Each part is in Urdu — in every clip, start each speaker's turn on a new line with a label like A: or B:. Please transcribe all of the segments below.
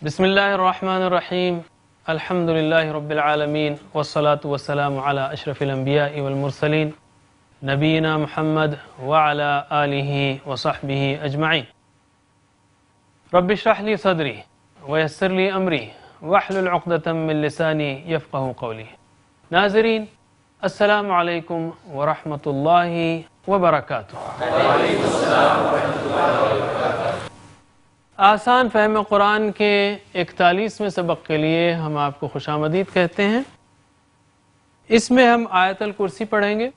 A: بسم اللہ الرحمن الرحیم الحمد للہ رب العالمین والصلاة والسلام علی اشرف الانبیاء والمرسلین نبینا محمد وعلی آلہ وصحبہ اجمعین رب اشرح لی صدری ویسر لی امری واحلل عقدۃ من لسانی یفقہوا قولی۔ ناظرین السلام علیکم ورحمۃ اللہ وبرکاتہ۔ آسان فہم قرآن کے 41ویں سبق کے لیے ہم آپ کو خوش آمدید کہتے ہیں۔ اس میں ہم آیت الکرسی پڑھیں گے۔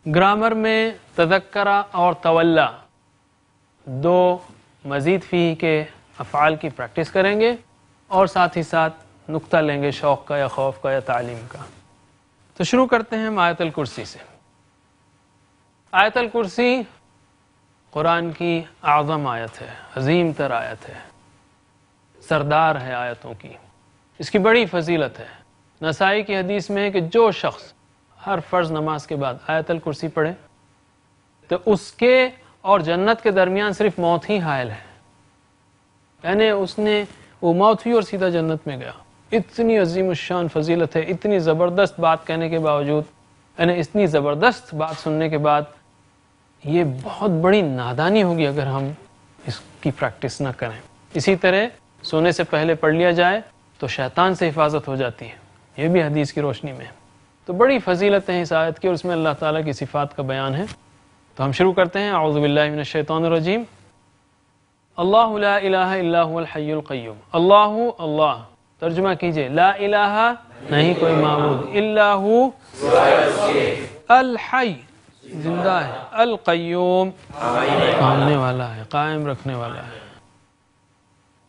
A: گرامر میں تذکرہ اور تولا دو مزید فی کے افعال کی پریکٹس کریں گے اور ساتھ ہی ساتھ نقطہ لیں گے شوق کا یا خوف کا یا تعلیم کا۔ تو شروع کرتے ہیں ہم آیت الکرسی سے۔ آیت الکرسی قرآن کی اعظم آیت ہے، عظیم تر آیت ہے، سردار ہے آیتوں کی، اس کی بڑی فضیلت ہے۔ نسائی کی حدیث میں ہے کہ جو شخص ہر فرض نماز کے بعد آیت الکرسی پڑھے تو اس کے اور جنت کے درمیان صرف موت ہی حائل ہے، یعنی اس نے وہ موت ہوئی اور سیدھا جنت میں گیا۔ اتنی عظیم الشان فضیلت ہے، اتنی زبردست بات کہنے کے باوجود، یعنی اتنی زبردست بات سننے کے بعد یہ بہت بڑی نادانی ہوگی اگر ہم اس کی پریکٹس نہ کریں۔ اسی طرح سونے سے پہلے پڑھ لیا جائے تو شیطان سے حفاظت ہو جاتی ہے، یہ بھی حدیث کی روشنی میں ہے۔ تو بڑی فضیلت ہے اس آیت کی اور اس میں اللہ تعالیٰ کی صفات کا بیان ہے۔ تو ہم شروع کرتے ہیں۔ اعوذ باللہ من الشیطان الرجیم۔ اللہ لا الہ الا هو الحی القیوم۔ اللہ، اللہ ترجمہ کیجئے، لا الہ نہیں کوئی معبود، الا ہو الحی زندہ ہے، القیوم تھامنے والا ہے، قائم رکھنے والا ہے،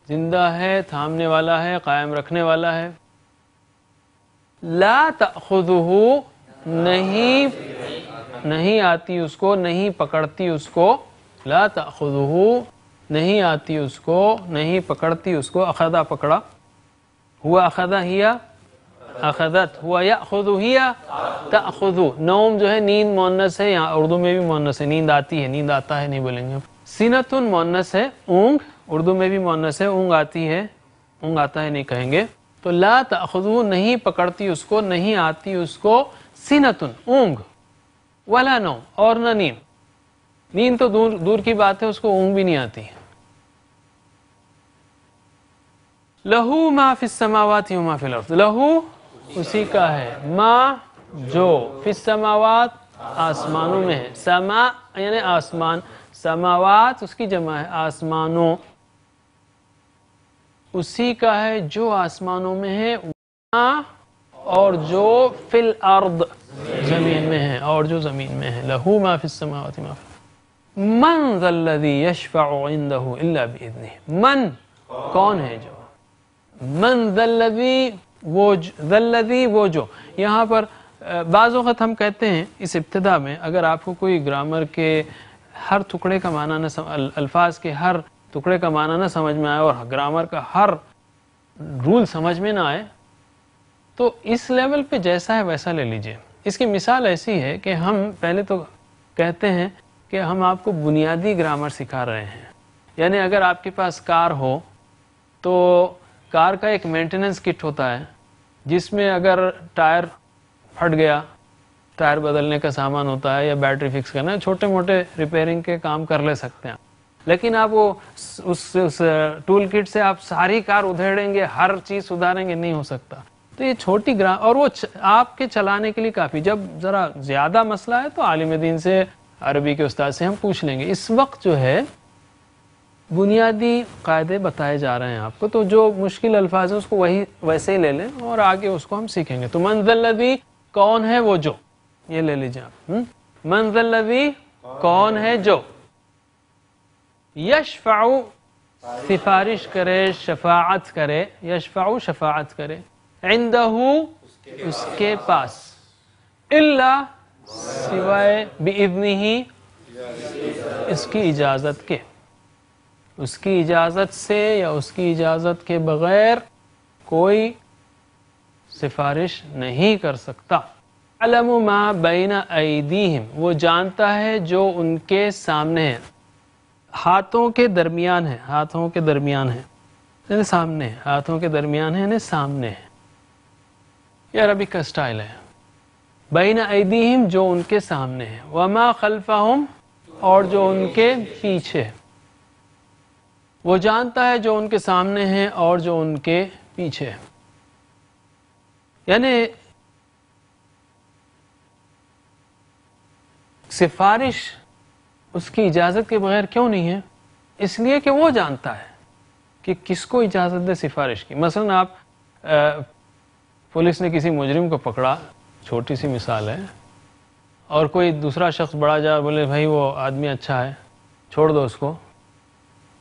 A: زندہ ہے، تھامنے والا ہے، قائم رکھنے والا ہے۔ لا تأخذہ نہیں آتی اس کو، نہیں پکڑتی اس کو، لا تأخذہ نہیں آتی اس کو، نہیں پکڑتی اس کو، اخذہ پکڑا، ہوا اخذہ ہیا اخذت، ہوا یأخذ ہیا تأخذ۔ نوم جو ہے نیند مؤنث ہے، یہاں اردو میں بھی مؤنث ہے، نیند آتی ہے، نیند آتا ہے نہیں بولیں گے ہم۔ سینتن مؤنث ہے، اونگ اردو میں بھی مؤنث ہے، اونگ آتی ہے، اونگ آتا ہے نہیں کہیں گے۔ تو لا تأخذہ نہیں پکڑتی اس کو، نہیں آتی اس کو، سینتن اونگ، ولا نوم اور نہ نیند، نیند تو دور کی بات ہے، اس کو اونگ بھی نہیں آتی۔ لہو ما فی السماوات و ما فی الارض، لہو اسی کا ہے، ما جو، فی السماوات آسمانوں میں ہے، سما یعنی آسمان، سماوات اس کی جمع ہے، آسمانوں، اسی کا ہے جو آسمانوں میں ہے، اور جو فی الارض زمین میں ہے، اور جو زمین میں ہے، لہو ما فی السماوات و ما فی الارض۔ من ذا الذی یشفع عنده الا باذنہ، من کون ہے جو، من ذا الذی وہ جو، یہاں پر بعض اوقات ہم کہتے ہیں اس ابتدا میں اگر آپ کو کوئی گرامر کے ہر ٹکڑے کا معنی نہ الفاظ کے ہر ٹکڑے کا معنی نہ سمجھ میں آئے اور گرامر کا ہر رول سمجھ میں نہ آئے تو اس لیول پہ جیسا ہے ویسا لے لیجئے۔ اس کی مثال ایسی ہے کہ ہم پہلے تو کہتے ہیں کہ ہم آپ کو بنیادی گرامر سکھا رہے ہیں، یعنی اگر آپ کے پاس کار ہو تو کار کا ایک مینٹیننس کٹ ہوتا ہے جس میں اگر ٹائر پھٹ گیا، ٹائر بدلنے کا سامان ہوتا ہے یا بیٹری فکس کرنا، چھوٹے موٹے ریپیئرنگ کے کام کر لے سکتے ہیں، لیکن آپ وہ اس ٹول کٹ سے آپ ساری کار ادھیڑیں گے، ہر چیز سدھاریں گے، نہیں ہو سکتا۔ تو یہ چھوٹی اور وہ آپ کے چلانے کے لیے کافی، جب ذرا زیادہ مسئلہ ہے تو عالم دین سے، عربی کے استاد سے ہم پوچھ لیں گے۔ اس وقت جو ہے بنیادی قاعدے بتائے جا رہے ہیں آپ کو، تو جو مشکل الفاظ ہیں اس کو وہی ویسے ہی لے لیں اور آگے اس کو ہم سیکھیں گے۔ تو من ذا الذی کون ہے وہ جو، یہ لے لیجیے آپ، من ذا الذی کون ہے جو، یشفع سفارش کرے، شفاعت کرے، یشفع شفاعت کرے، عندہ اس کے پاس، الا سوائے، باذنہ اس کی اجازت کے، اس کی اجازت سے یا اس کی اجازت کے بغیر کوئی سفارش نہیں کر سکتا۔ علم ما بین ایدیہم، وہ جانتا ہے جو ان کے سامنے ہے، ہاتھوں کے درمیان ہے، ہاتھوں کے درمیان ہے یعنی سامنے ہے، ہاتھوں کے درمیان ہے یعنی سامنے ہے، یہ عربی کا سٹائل ہے. بین ایدیہم جو ان کے سامنے ہے، وما خلفہم اور جو ان کے پیچھے ہے. وہ جانتا ہے جو ان کے سامنے ہے اور جو ان کے پیچھے ہے. یعنی سفارش اس کی اجازت کے بغیر کیوں نہیں ہے؟ اس لیے کہ وہ جانتا ہے کہ کس کو اجازت دے سفارش کی. مثلا آپ پولیس نے کسی مجرم کو پکڑا، چھوٹی سی مثال ہے، اور کوئی دوسرا شخص بڑا جا بولے بھائی وہ آدمی اچھا ہے چھوڑ دو اس کو،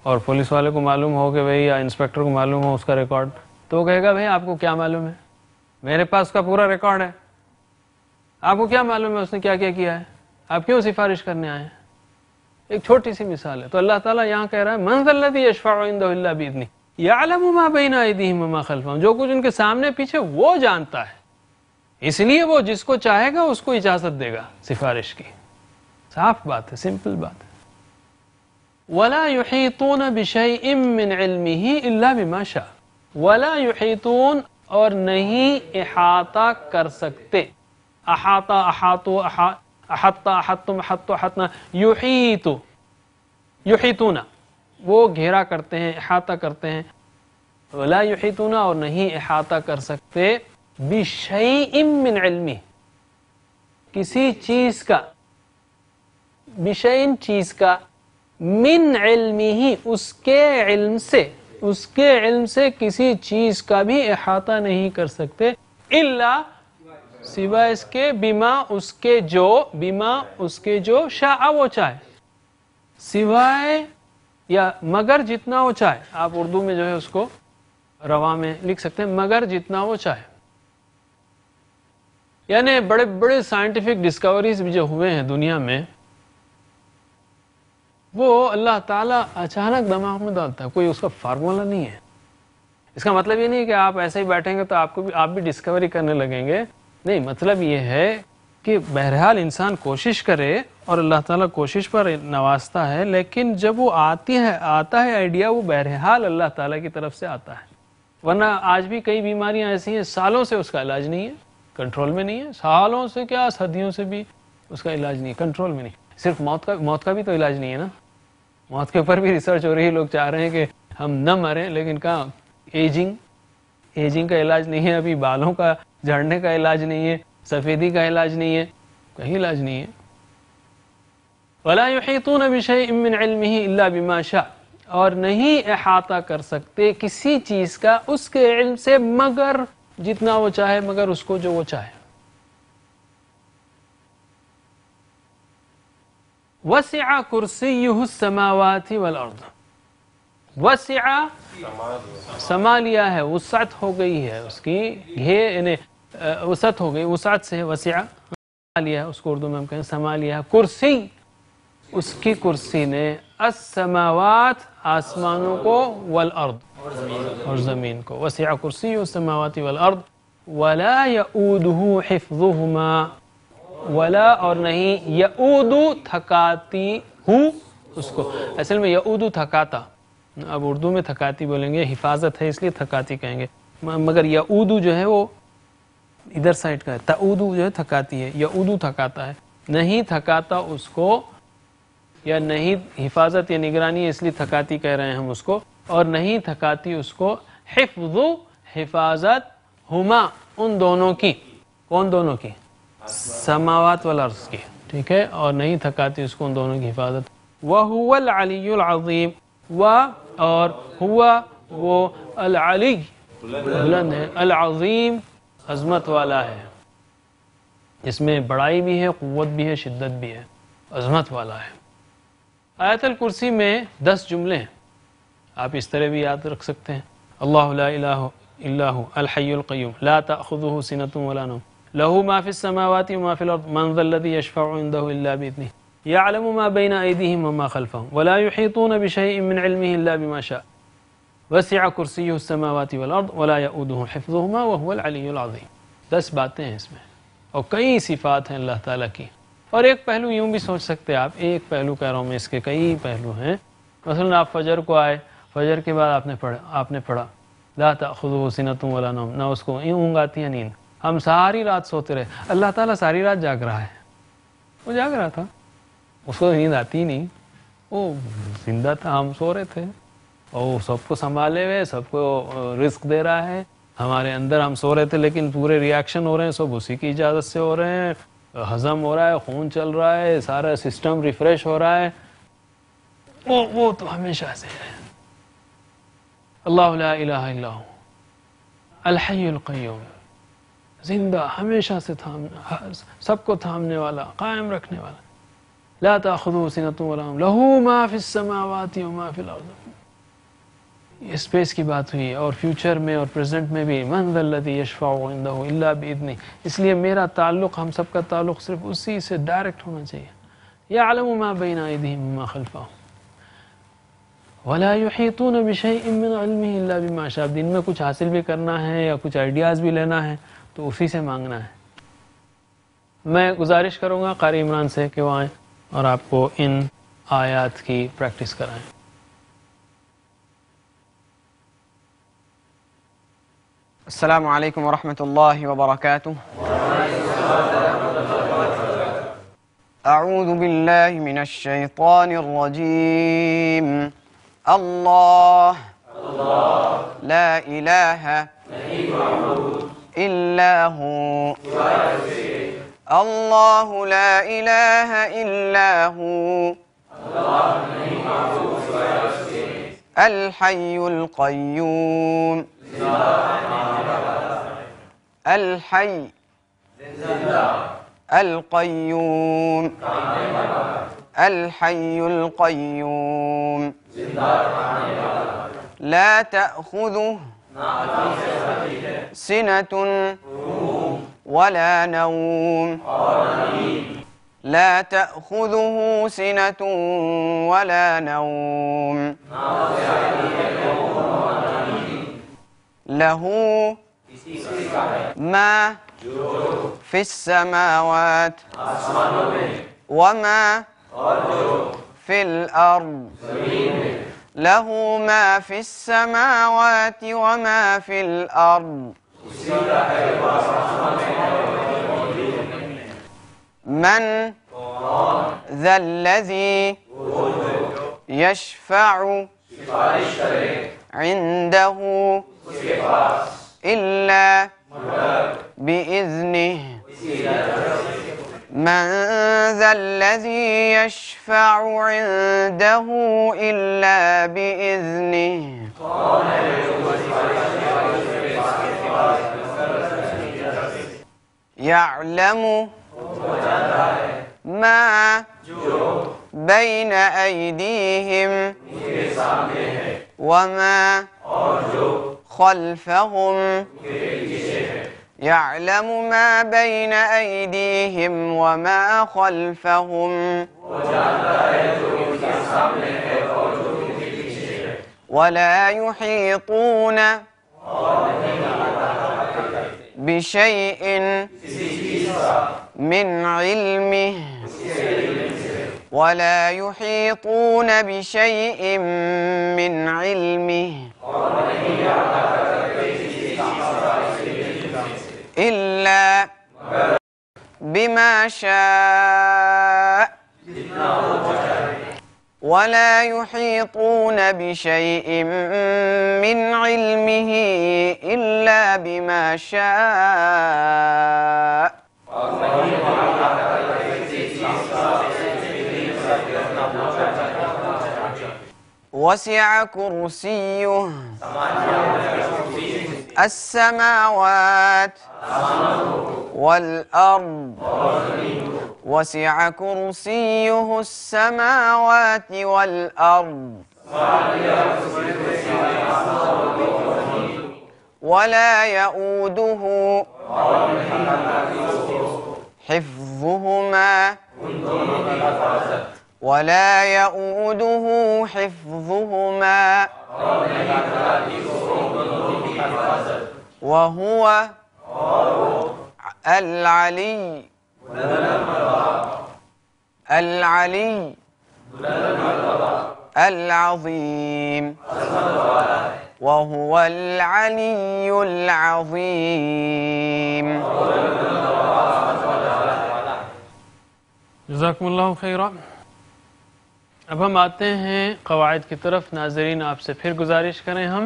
A: اور پولیس والے کو معلوم ہو کہ بھائی یا انسپیکٹر کو معلوم ہو اس کا ریکارڈ، تو وہ کہے گا بھائی آپ کو کیا معلوم ہے، میرے پاس کا پورا ریکارڈ ہے، آپ کو کیا معلوم ہے اس نے کیا کیا کیا ہے، آپ کیوں سفارش کرنے آئے ہیں. ایک چھوٹی سی مثال ہے. تو اللہ تعالیٰ یہاں کہہ رہا ہے من ذا الذی یشفع عنده الا باذنہ یعلم ما بین ایدیہم وما خلفہم، جو کچھ ان کے سامنے پیچھے وہ جانتا ہے، اس لیے وہ جس کو چاہے گا اس کو اجازت دے گا سفارش کی. صاف بات ہے، سمپل بات ہے. ولا يحيطون بشيء من علمه الا بما شاء، ولا يحيطون اور نہیں احاطہ کر سکتے. احاطہ، احاطو، احاطہ، احاطتم، احاطو، احاطنا، یحیط، یحیطون وہ گھیرا کرتے ہیں، احاطہ کرتے ہیں. ولا یحیطون اور نہیں احاطہ کر سکتے بشیء من علمہ کسی چیز کا، بشیء چیز کا، من علمہ اس کے علم سے، اس کے علم سے کسی چیز کا بھی احاطہ نہیں کر سکتے، الا سوائے اس کے، بما اس کے جو، بما اس کے جو، شاء وہ چاہے، سوائے یا مگر جتنا وہ چاہے. آپ اردو میں جو ہے اس کو رواں میں لکھ سکتے ہیں مگر جتنا وہ چاہے. یعنی بڑے بڑے سائنٹیفک ڈسکوریز بھی جو ہوئے ہیں دنیا میں، وہ اللہ تعالیٰ اچانک دماغ میں ڈالتا ہے، کوئی اس کا فارمولا نہیں ہے. اس کا مطلب یہ نہیں کہ آپ ایسے ہی بیٹھیں گے تو آپ بھی ڈسکوری کرنے لگیں گے، نہیں. مطلب یہ ہے کہ بہرحال انسان کوشش کرے اور اللہ تعالیٰ کوشش پر نوازتا ہے، لیکن جب وہ آتا ہے آئیڈیا، وہ بہرحال اللہ تعالیٰ کی طرف سے آتا ہے. ورنہ آج بھی کئی بیماریاں ایسی ہیں سالوں سے اس کا علاج نہیں ہے، کنٹرول میں نہیں ہے، سالوں سے کیا صدیوں سے بھی اس کا علاج نہیں ہے، کنٹرول میں نہیں. صرف موت کا بھی تو علاج نہیں ہے نا، موت کے اوپر بھی ریسرچ ہو رہی ہے. لوگ چاہ رہے ہیں کہ ہم نہ مریں، لیکن کہاں ایجنگ کا علاج نہیں ہے، ابھی بالوں کا جھڑنے کا علاج نہیں ہے، سفیدی کا علاج نہیں ہے، کہیں علاج نہیں ہے. ولا يحيطون بشيء من علمه الا بما شاء اور نہیں احاطہ کر سکتے کسی چیز کا اس کے علم سے مگر جتنا وہ چاہے، مگر اس کو جو وہ چاہے. وسع کرسیہ السماوات والارض، وسع سما لیا ہے، وسعت ہو گئی ہے اس کی، یعنی وسعت ہو گئی، وسعت سے وسع لیا ہے، اس کو اردو میں ہم کہیں سما لیا ہے. کرسی اس کی کرسی نے، السماوات آسمانوں کو، والارض اور زمین کو. وسع کرسی السماوات والارض ولا يؤوده حفظهما، ولا اور نہیں، یعود تھکاتی ہوں اس کو، اصل میں یعود تھکاتا، اب اردو میں تھکاتی بولیں گے، حفاظت ہے اس لیے تھکاتی کہیں گے، مگر یعود جو ہے وہ ادھر سائڈ کا ہے، تعود جو ہے تھکاتی ہے، یعود تھکاتا ہے، نہیں تھکاتا اس کو، یا نہیں حفاظت یا نگرانی ہے اس لیے تھکاتی کہہ رہے ہیں ہم اس کو، اور نہیں تھکاتی اس کو، حفظ حفاظت، ہما ان دونوں کی، کون دونوں کی؟ سماوات والارض کی، ٹھیک ہے، اور نہیں تھکاتی اس کو ان دونوں کی حفاظت. وَهُوَ الْعَلِيُّ الْعَظِيمُ اور ہوا وہ العلی بلند ہے، العظیم عظمت والا ہے، اس میں بڑائی بھی ہے، قوت بھی ہے، شدت بھی ہے، عظمت والا ہے. آیت الکرسی میں 10 جملے ہیں، آپ اس طرح بھی یاد رکھ سکتے ہیں. اللہ لا الہ الا هو الحی القیوم لا تأخذه سنة ولا نوم له ما في السماوات وما في الأرض من ذا الذي يشفع عنده إلا بإذنه يعلم ما بين أيديهم وما خلفهم ولا يحيطون بشيء من علمه إلا بما شاء وسع كرسيه السماوات والأرض ولا يؤوده حفظهما وهو العلي العظيم. 10 باتیں ہیں اس میں اور کئی صفات ہیں اللہ تعالیٰ کی. اور ایک پہلو یوں بھی سوچ سکتے ہیں آپ، ایک پہلو کہہ رہا ہوں میں، اس کے کئی پہلو ہیں مثلا آپ فجر کو آئے، فجر کے بعد آپ نے پڑھا لا تأخذہ سنۃ ولا نوم، نہ اس کو اونگ آتی ہے نیند، ہم ساری رات سوتے رہے، اللہ تعالیٰ ساری رات جاگ رہا ہے، وہ جاگ رہا تھا، اس کو نیند آتی نہیں، وہ زندہ تھا، ہم سو رہے تھے، اور وہ سب کو سنبھالے ہوئے، سب کو رزق دے رہا ہے، ہمارے اندر ہم سو رہے تھے لیکن پورے ریاکشن ہو رہے ہیں، سب اسی کی اجازت سے ہو رہے ہیں، ہضم ہو رہا ہے، خون چل رہا ہے، سارا سسٹم ریفریش ہو رہا ہے، وہ تو ہمیشہ سے ہے۔ اللہ لا الہ الا ہو الحی القیوم، زندہ، ہمیشہ سے سب کو تھامنے والا، قائم رکھنے والا، لا تأخذہ سنۃ ولا نوم لہ ما فی السماوات وما فی الارض۔ اسپیس کی بات ہوئی، اور فیوچر میں اور پریزنٹ میں بھی من ذا الذی یشفع عندہ الا باذنہ، اس لیے میرا تعلق، ہم سب کا تعلق صرف اسی سے ڈائریکٹ ہونا چاہیے۔ یعلم ما بین ایدیہم وما خلفہم ولا یحیطون بشیء من علمہ الا بما شاء۔ دن میں کچھ حاصل بھی کرنا ہے یا کچھ آئیڈیاز بھی لینا ہے تو اسی سے مانگنا ہے۔ میں گزارش کروں گا قاری عمران سے کہ وہ آئیں اور آپ کو ان آیات کی پریکٹس کرائیں۔
B: السلام علیکم ورحمۃ اللہ وبرکاتہ۔ اعوذ باللہ من الشیطان الرجیم۔ اللہ لا الہ الا هو، اللہ لا الہ الا هو الحی القیوم، الحی القیوم، الحی القیوم، لا تأخذہ سنۃ ولا نوم، لا تأخذہ سنۃ ولا نوم، لہ ما فی السماوات وما فی الارض، لہ ما فی السماوات وما فی الارض، من ذا الذی یشفع عنده إلا بإذنه، من ذا الذي يشفع عنده إلا بإذنه، يعلم ما بين أيديهم وما خلفهم، يعلم ما بين أيديهم وما خلفهم، ولا يحيطون بشيء من علمه، ولا يحيطون بشيء من علمه إلا بما شاء، ولا يحيطون بشيء من علمه إلا بما شاء، وسع كرسيه السماوات والأرض، وسع كرسيه السماوات والأرض، ولا يؤوده حفظهما، ولا يؤوده حفظهما، وهو العلي العظيم وهو العلي العظيم.
A: جزاکم اللہ خیرہ. اب ہم آتے ہیں قواعد کی طرف. ناظرین آپ سے پھر گزارش کریں ہم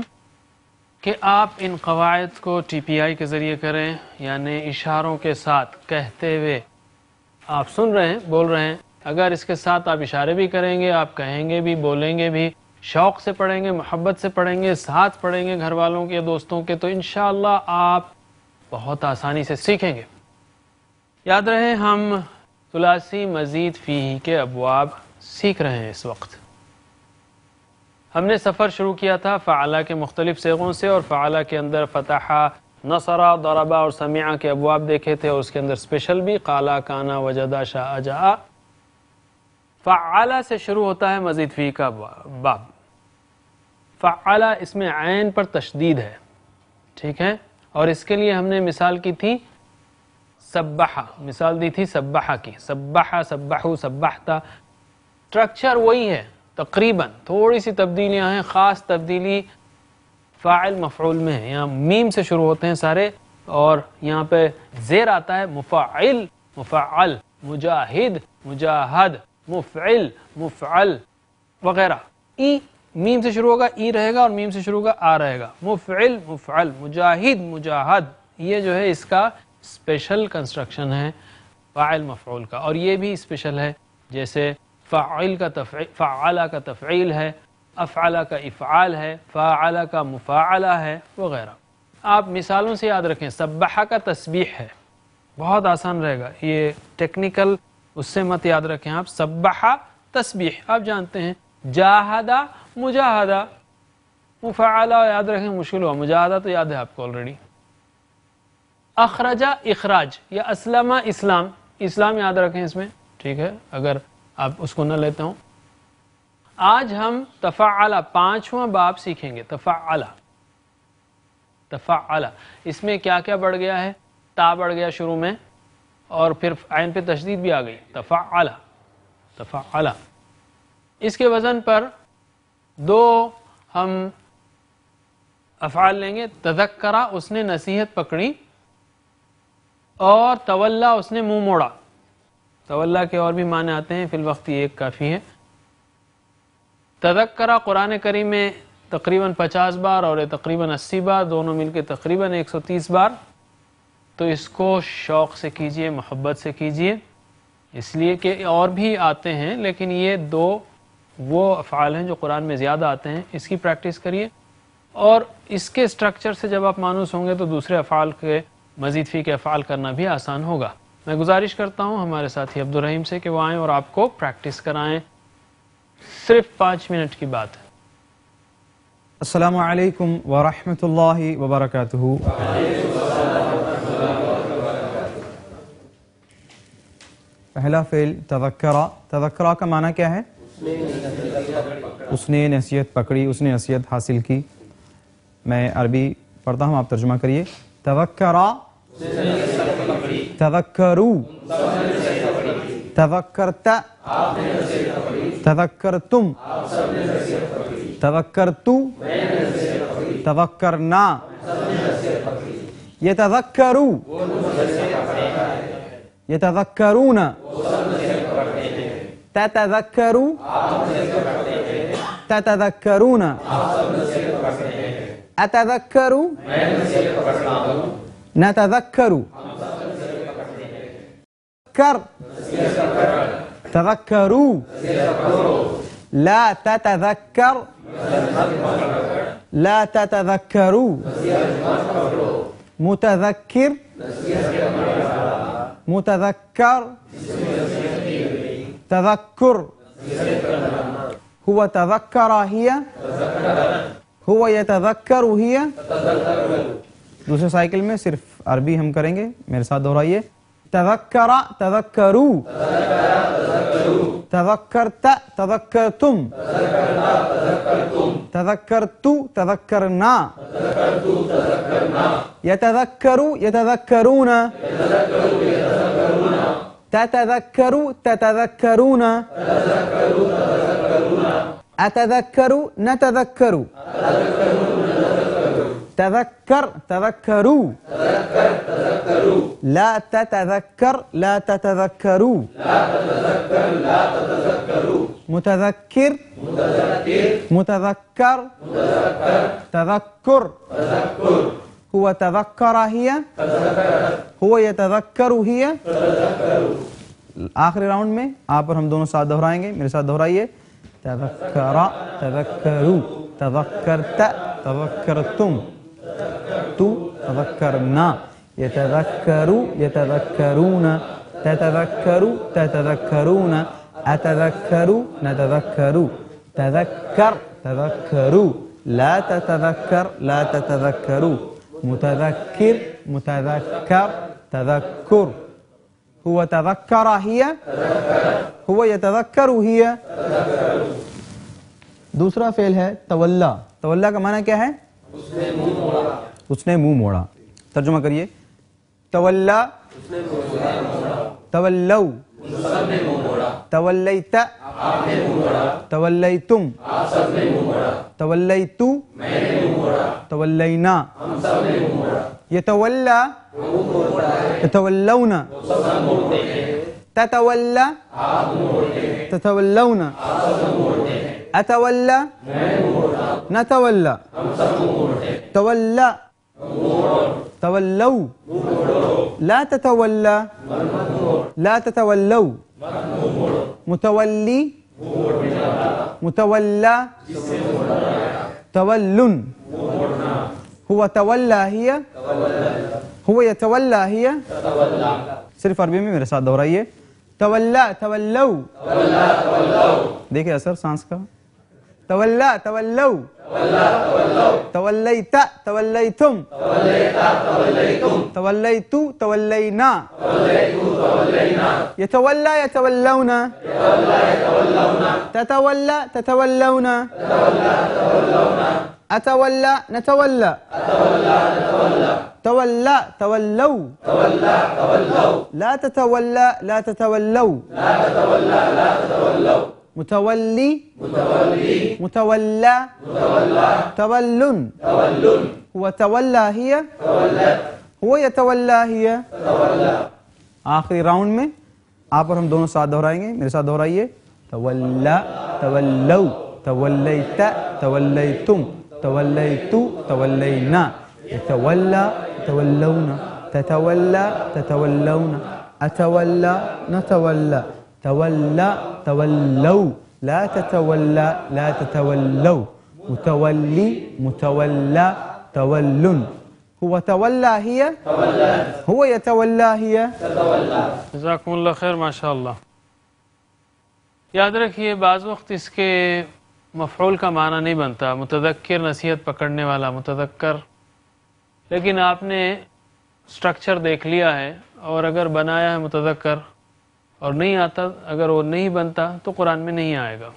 A: کہ آپ ان قواعد کو ٹی پی آئی کے ذریعے کریں، یعنی اشاروں کے ساتھ کہتے ہوئے. آپ سن رہے ہیں، بول رہے ہیں، اگر اس کے ساتھ آپ اشارے بھی کریں گے، آپ کہیں گے بھی، بولیں گے بھی، شوق سے پڑھیں گے، محبت سے پڑھیں گے، ساتھ پڑھیں گے گھر والوں کے دوستوں کے، تو انشاءاللہ آپ بہت آسانی سے سیکھیں گے. یاد رہے ہم ثلاثی مزید فیہ کے ابواب سیکھ رہے ہیں اس وقت. ہم نے سفر شروع کیا تھا فعلا کے مختلف صیغوں سے، اور فعلا کے اندر فتح، نصر، ضربہ اور سمع کے ابواب دیکھے تھے، اور اس کے اندر اسپیشل بھی قالا، کانا، وجدا، شاء، جاء. فعلا سے شروع ہوتا ہے مزید فی کا باب. فعلا اس میں عین پر تشدید ہے، ٹھیک ہے، اور اس کے لیے ہم نے مثال کی تھی سبحہ، مثال دی تھی سبحہ کی، سبحہ، سبحو، سبحتا. اسٹرکچر وہی ہے تقریباً، تھوڑی سی تبدیلیاں ہیں. خاص تبدیلی فاعل مفعول میں ہے. یہاں میم سے شروع ہوتے ہیں سارے، اور یہاں پہ زیر آتا ہے مفعل، مفعل، مجاہد، مجاہد، مفعل، مفعل وغیرہ. ای میم سے شروع ہوگا، ای رہے گا، اور میم سے شروع ہوگا، آ رہے گا. مفعل، مفعل، مجاہد، مجاہد. یہ جو ہے اس کا اسپیشل کنسٹرکشن ہے فاعل مفعول کا، اور یہ بھی اسپیشل ہے. جیسے فاعل کا فعلا کا تفعیل ہے، افعلا کا افعال ہے، فاعلا کا مفاعلہ ہے وغیرہ. آپ مثالوں سے یاد رکھیں. سبحہ کا تسبیح ہے، بہت آسان رہے گا. یہ ٹیکنیکل اس سے مت یاد رکھیں آپ. سبحہ تسبیح آپ جانتے ہیں. جاہدہ مجاہدہ. مفاعلہ یاد رکھیں مشکل ہوا، مجاہدہ تو یاد ہے آپ کو آلریڈی. اخرجہ اخراج، یا اسلم اسلام. اسلام یاد رکھیں اس میں، ٹھیک ہے، اگر آپ اس کو نہ لیتے ہوں. آج ہم تفعلہ 5واں باب سیکھیں گے. تفعلہ، تفعلہ اس میں کیا کیا بڑھ گیا ہے؟ تا بڑھ گیا شروع میں، اور پھر عین پہ تشدید بھی آ گئی. تفعلہ، تفعلہ. اس کے وزن پر دو ہم افعال لیں گے. تذکرہ، اس نے نصیحت پکڑی، اور تولا، اس نے منہ موڑا. تولا کے اور بھی معنی آتے ہیں، فی الوقت یہ ایک کافی ہے. تذکرہ قرآن کریم میں تقریباً 50 بار اور تقریباً 80 بار، دونوں مل کے تقریباً 130 بار. تو اس کو شوق سے کیجئے، محبت سے کیجئے، اس لیے کہ اور بھی آتے ہیں، لیکن یہ دو وہ افعال ہیں جو قرآن میں زیادہ آتے ہیں. اس کی پریکٹس کریے، اور اس کے اسٹرکچر سے جب آپ مانوس ہوں گے تو دوسرے افعال کے مزید فی کے افعال کرنا بھی آسان ہوگا. میں گزارش کرتا ہوں ہمارے ساتھی عبدالرحیم سے کہ وہ آئیں اور آپ کو پریکٹس کرائیں. صرف 5 منٹ کی بات ہے.
C: السلام علیکم ورحمۃ اللہ وبرکاتہ. پہلا فعل تذکرہ. تذکرہ کا معنی کیا ہے؟ اس نے نصیحت پکڑی، اس نے نصیحت حاصل کی. میں عربی پڑھتا ہوں، آپ ترجمہ کریے. تذکرہ، تذکرو، تذکرت، تذکرتم، تذکرتو، تذکرنا. یتذکرو، یتذکرون، تتذکرو، تتذکرون. اتذکرو، نتذکرو. کر، تذکرو. لا تتذکر، لا تتذکرو. متذکر، متذکر. تذکر. هو تذکر هي، هو يتذکر هي. دوسرے سائیکل میں صرف عربی ہم کریں گے، میرے ساتھ دہرائیے. تذکر، تذکرو. تذکرت، تذکرتم. تذکرتو، تذکرنا. یتذکرو، یتذکرون. تتذکرو، تتذکرون. أتذكر نتذكر تذكر تذكروا لا تتذكر لا تتذكروا متذكر متذكر تذكر هو تذكر هي هو يتذكر هي. آخری راؤنڈ میں آپ پر ہم دونوں ساتھ دہرائیں گے. میرے ساتھ دہرائیے. تذکر تذکروا تذکرت تذکرتم تو تذکرنا يتذكروا يتذكرون تتذكروا تتذكرون أتذكروا نتذكروا تذكر تذكروا لا تتذكر لا تتذكروا متذكر متذكر تذكر هو تذكر هي هو يتذكر هي. دوسرا فعل ہے تولا. تولا کا معنی کیا ہے؟ اس نے منہ موڑا. ترجمہ کریے. تولا تولوا تولیت تولیتم تولیتو تولینا یتولا یتولون تتولا تتولون اتولا نتولا تولا تولوا لا تتولى لا تتولوا متولي متولى تول هو تولى هي هو يتولى هي. صرف عربی میں میرے ساتھ دہرائیے. تولا تولوا دیکھیں اثر سانس کا. تولا تولوا تولیت تولیتم تولیتو تولینا یتولا یتولون تتولا تتولون اتولا نتولا تولا تولوا لا تتولا لا تتولوا متولي متولى تول هو تولى هي هو يتولى هي. آخری راؤنڈ میں آپ اور ہم دونوں ساتھ دہرائیں گے. میرے ساتھ دہرائیے. تولا تولوا تولیت تولیتم تولیتو تولینا يتولى تولون تتولى تتولون أتولى نتولى تولى تولوا لا تتولى لا تتولوا متولي متولى تول هو تولى هي هو يتولى هي.
A: جزاکم اللہ خیر. ماشاء اللہ. یاد رکھیے بعض وقت اس کے مفعول کا معنی نہیں بنتا. متذکر نصیحت پکڑنے والا متذکر, لیکن آپ نے سٹرکچر دیکھ لیا ہے اور اگر بنایا ہے متذکر اور نہیں آتا, اگر وہ نہیں بنتا تو قرآن میں نہیں آئے گا.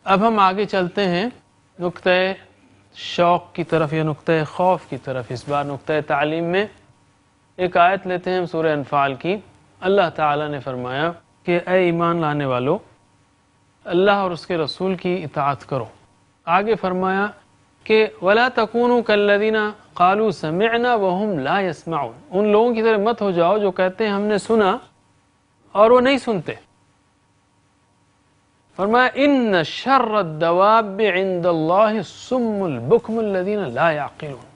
A: اب ہم آگے چلتے ہیں نقطہ شوق کی طرف یا نقطہ خوف کی طرف. اس بار نقطہ تعلیم میں ایک آیت لیتے ہیں ہم سورہ انفال کی. اللہ تعالیٰ نے فرمایا کہ اے ایمان لانے والو اللہ اور اس کے رسول کی اطاعت کرو. آگے فرمایا کہ وَلَا تَكُونُوا كَالَّذِينَ قَالُوا سَمِعْنَا وَهُمْ لَا يَسْمَعُونَ. ان لوگوں کی طرح مت ہو جاؤ جو کہتے ہیں ہم نے سنا اور وہ نہیں سنتے. فرمایا ان شر الدواب عند اللہ الصم البکم الذین لا يعقلون.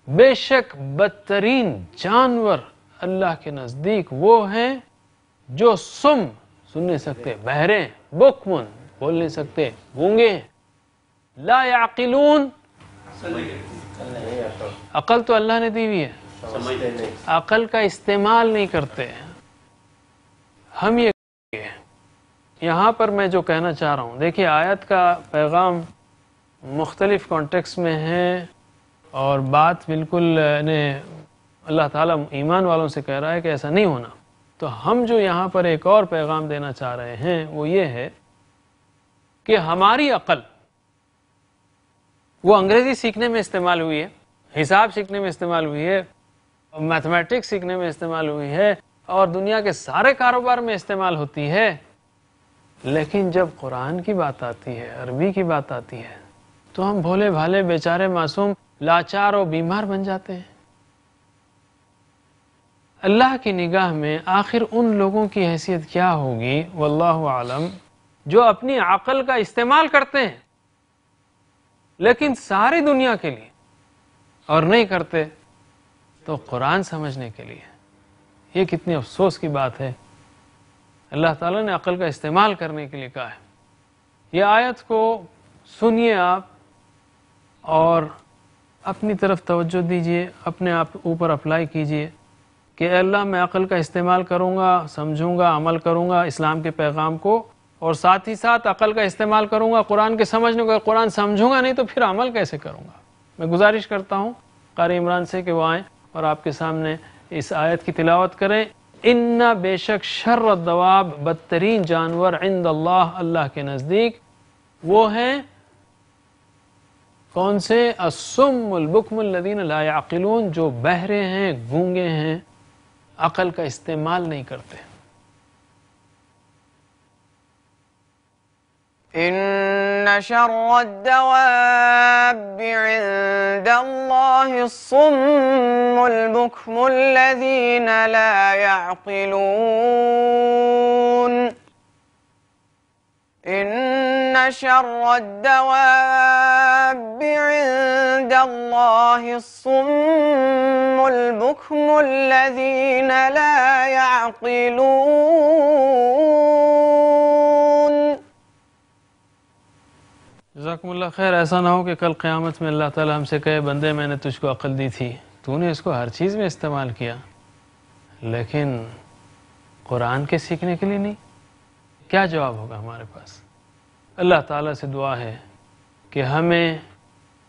A: بے شک بدترین جانور اللہ کے نزدیک وہ ہیں جو سم سن نہیں سکتے, بہرے, بکمن بول نہیں سکتے, گونگے, لا يعقلون عقل تو اللہ نے دی ہوئی ہے, عقل کا استعمال نہیں کرتے. ہم یہ یہاں پر میں جو کہنا چاہ رہا ہوں, دیکھیے آیت کا پیغام مختلف کانٹیکس میں ہے اور بات بالکل اللہ تعالیٰ ایمان والوں سے کہہ رہا ہے کہ ایسا نہیں ہونا. تو ہم جو یہاں پر ایک اور پیغام دینا چاہ رہے ہیں وہ یہ ہے کہ ہماری عقل وہ انگریزی سیکھنے میں استعمال ہوئی ہے, حساب سیکھنے میں استعمال ہوئی ہے, میتھمیٹکس سیکھنے میں استعمال ہوئی ہے اور دنیا کے سارے کاروبار میں استعمال ہوتی ہے, لیکن جب قرآن کی بات آتی ہے، عربی کی بات آتی ہے، تو ہم بھولے بھالے بیچارے معصوم لاچار اور بیمار بن جاتے ہیں۔ اللہ کی نگاہ میں آخر ان لوگوں کی حیثیت کیا ہوگی واللہ عالم، جو اپنی عقل کا استعمال کرتے ہیں لیکن ساری دنیا کے لیے، اور نہیں کرتے تو قرآن سمجھنے کے لیے۔ یہ کتنی افسوس کی بات ہے۔ اللہ تعالیٰ نے عقل کا استعمال کرنے کے لیے کہا ہے۔ یہ آیت کو سنیے آپ اور اپنی طرف توجہ دیجئے، اپنے آپ اوپر اپلائی کیجئے کہ اے اللہ میں عقل کا استعمال کروں گا، سمجھوں گا، عمل کروں گا اسلام کے پیغام کو، اور ساتھ ہی ساتھ عقل کا استعمال کروں گا قرآن کے سمجھنے کو۔ قرآن سمجھوں گا نہیں تو پھر عمل کیسے کروں گا؟ میں گزارش کرتا ہوں قاری عمران سے کہ وہ آئیں اور آپ کے سامنے اس آیت کی تلاوت کریں۔ ان بے شک شر الدواب، بدترین جانور عند اللہ، اللہ کے نزدیک، وہ ہیں کون سے؟ الصم البکم الذین لا یعقلون، جو بہرے ہیں، گونگے ہیں، عقل کا استعمال نہیں کرتے۔
B: إن شر الدواب عند الله الصم البكم الذين لا يعقلون إن شر الدواب عند الله الصم البكم الذين لا يعقلون۔
A: جزاکم اللہ خیر۔ ایسا نہ ہو کہ کل قیامت میں اللہ تعالیٰ ہم سے کہے بندے میں نے تجھ کو عقل دی تھی، تو نے اس کو ہر چیز میں استعمال کیا لیکن قرآن کے سیکھنے کے لیے نہیں۔ کیا جواب ہوگا ہمارے پاس؟ اللہ تعالیٰ سے دعا ہے کہ ہمیں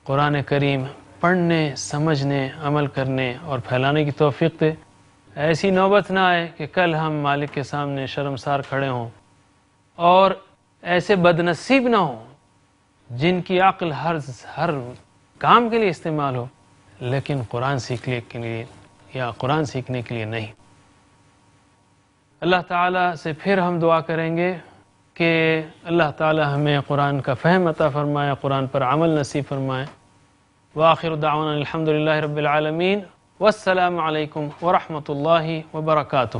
A: قرآن کریم پڑھنے، سمجھنے، عمل کرنے اور پھیلانے کی توفیق دے۔ ایسی نوبت نہ آئے کہ کل ہم مالک کے سامنے شرمسار کھڑے ہوں، اور ایسے بدنصیب نہ ہوں جن کی عقل ہر کام کے لیے استعمال ہو لیکن قرآن سیکھنے کے لیے یا قرآن سیکھنے کے لیے نہیں۔ اللہ تعالیٰ سے پھر ہم دعا کریں گے کہ اللہ تعالیٰ ہمیں قرآن کا فہم عطا فرمائے، قرآن پر عمل نصیب فرمائے۔ وآخر دعوانا الحمدللہ رب العالمین، والسلام علیکم ورحمۃ اللہ وبرکاتہ۔